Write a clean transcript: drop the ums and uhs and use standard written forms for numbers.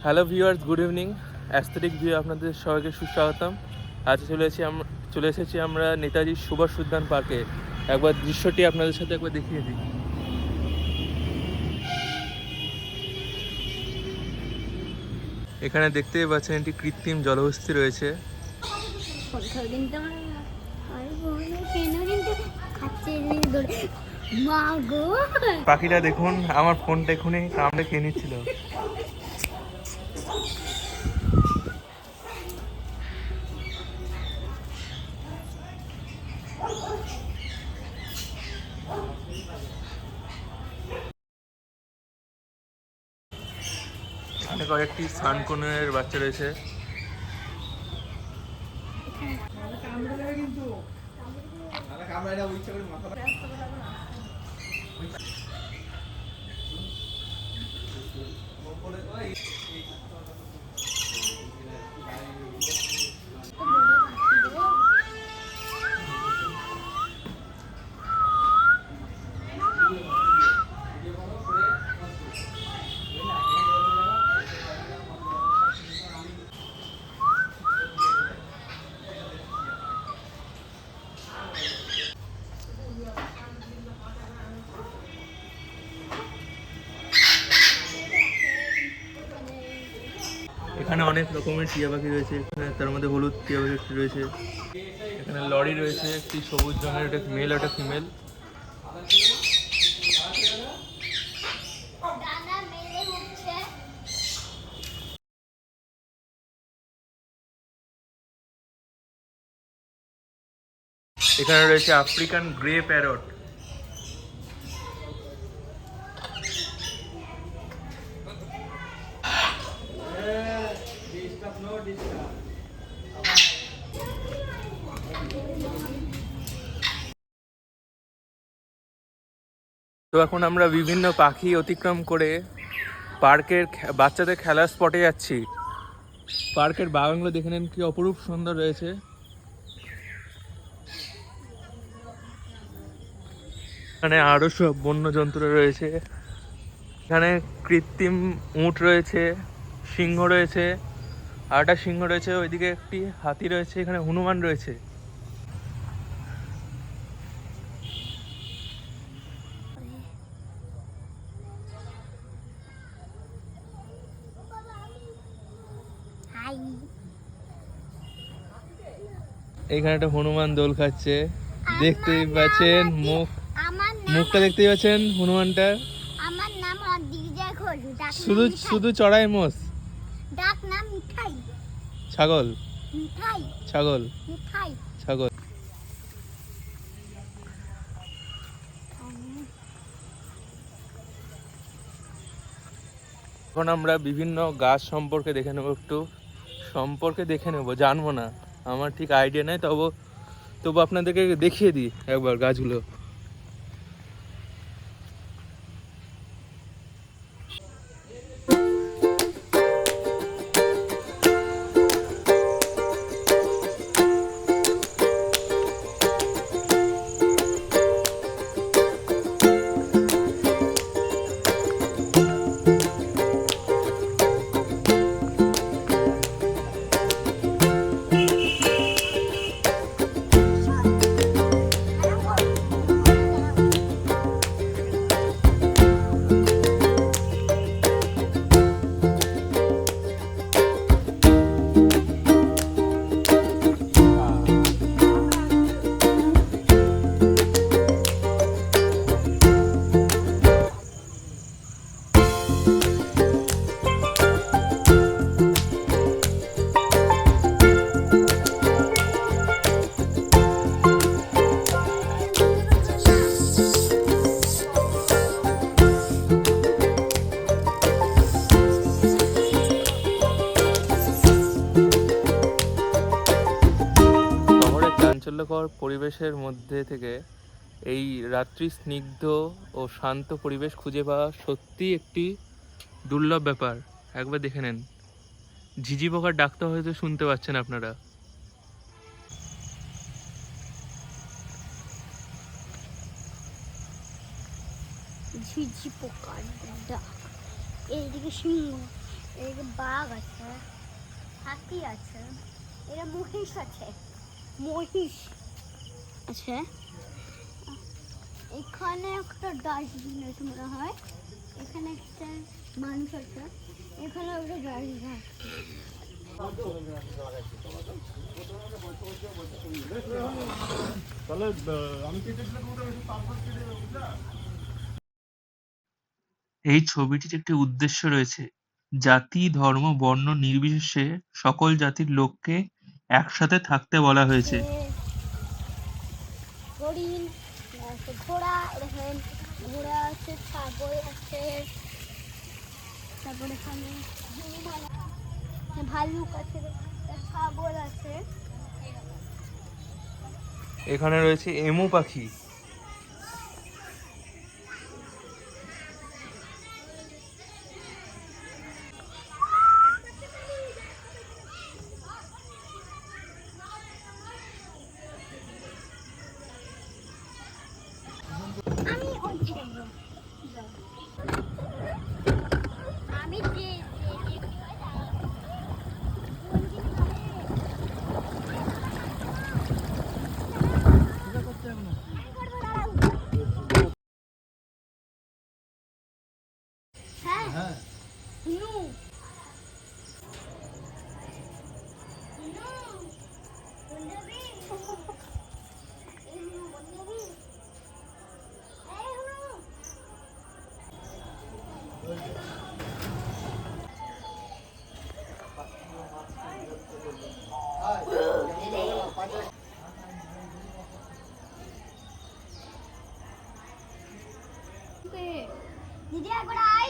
Hello viewers, good evening. Aesthetic view আপনাদের সবাইকে সুস্বাগতম। আজ চলে এসেছি আমরা নেতাজি সুভাষ উদ্যান পার্কে। একবার দৃশ্যটি আপনাদের সাথে একবার দেখিয়ে দিই। এখানে দেখতেই পাচ্ছেন একটি কৃত্রিম জলহস্তী রয়েছে। পাখিটা দেখুন, আমার ফোনটা এখুনি কামড়ে খেয়ে নিচ্ছিল। এখানে কয়েকটি সানকোনের বাচ্চা রয়েছে। এখানে অনেক রকমের টিয়া পাখি রয়েছে। এখানে তার মধ্যে হলুদ টিয়া পাখি একটি রয়েছে। এখানে লরি রয়েছে, একটি সবুজ রঙের, একটা মেল একটা ফিমেল। এখানে রয়েছে আফ্রিকান গ্রে প্যারট। তো এখন আমরা বিভিন্ন পাখি অতিক্রম করে পার্কের বাচ্চাদের খেলার স্পটে যাচ্ছি। পার্কের বাগানগুলো দেখে নেন, কি অপরূপ সুন্দর রয়েছে। এখানে আরো সব বন্য জন্তু রয়েছে। এখানে কৃত্রিম উট রয়েছে, সিংহ রয়েছে, আরেকটা সিংহ রয়েছে, ওইদিকে একটি হাতি রয়েছে, এখানে হনুমান রয়েছে। এখানে একটা হনুমান দোল খাচ্ছে, দেখতেই পাচ্ছেন। মুখটা দেখতেই পাচ্ছেন হনুমানটা। আমার নাম অদিজয় খোলু। শুধু চড়াই মোষ। ডাক নাম মিঠাই। ছাগল। মিঠাই। ছাগল। মিঠাই। ছাগল। এখন আমরা বিভিন্ন গাছ সম্পর্কে দেখে নেবো, জানবো না, আমার ঠিক আইডিয়া নেই। তবু আপনাদেরকে দেখিয়ে দিই একবার গাছগুলো। চাঞ্চল্যকর পরিবেশের মধ্যে থেকে এই রাত্রি স্নিগ্ধ ও শান্ত পরিবেশ খুঁজে পাওয়া সত্যি একটি দুর্লভ ব্যাপার। একবার দেখে নেন, ঝিঝি পোকার ডাকটা হয়তো শুনতে পাচ্ছেন আপনারা। ঝিঝি পোকার ডাক। এইদিকে সিংহ, এই যে বাঘ আছে, হাতি আছে, এটা মহিষ আছে, মহিষ আছে। এখানে একটা ডাস্টবিন আছে মনে হয়, এখানে একটা মানুষ আছে, এখানে একটা গাড়ি আছে। তাহলে আমি কেটে দিলে তোমাদের বেশি তারপর কেটে দেবো, বুঝলা? এই ছবিটির একটি উদ্দেশ্য রয়েছে। জাতি, ধর্ম, বর্ণ নির্বিশেষে সকল জাতির লোককে একসাথে থাকতে বলা হয়েছে। হরিণ আছে, ঘোড়া, দেখেন ঘোড়া আছে, ছাগল আছে, তারপরে এখানে ভাল্লুক আছে, ছাগল আছে। এখানে রয়েছে এমু পাখি। আমি ওই দিকে যাবো। আমি হ্যাঁ হ্যাঁ হুনু হুনু বন্ধবী এই হুনু বন্ধবী এই হুনু দিদি একবার আই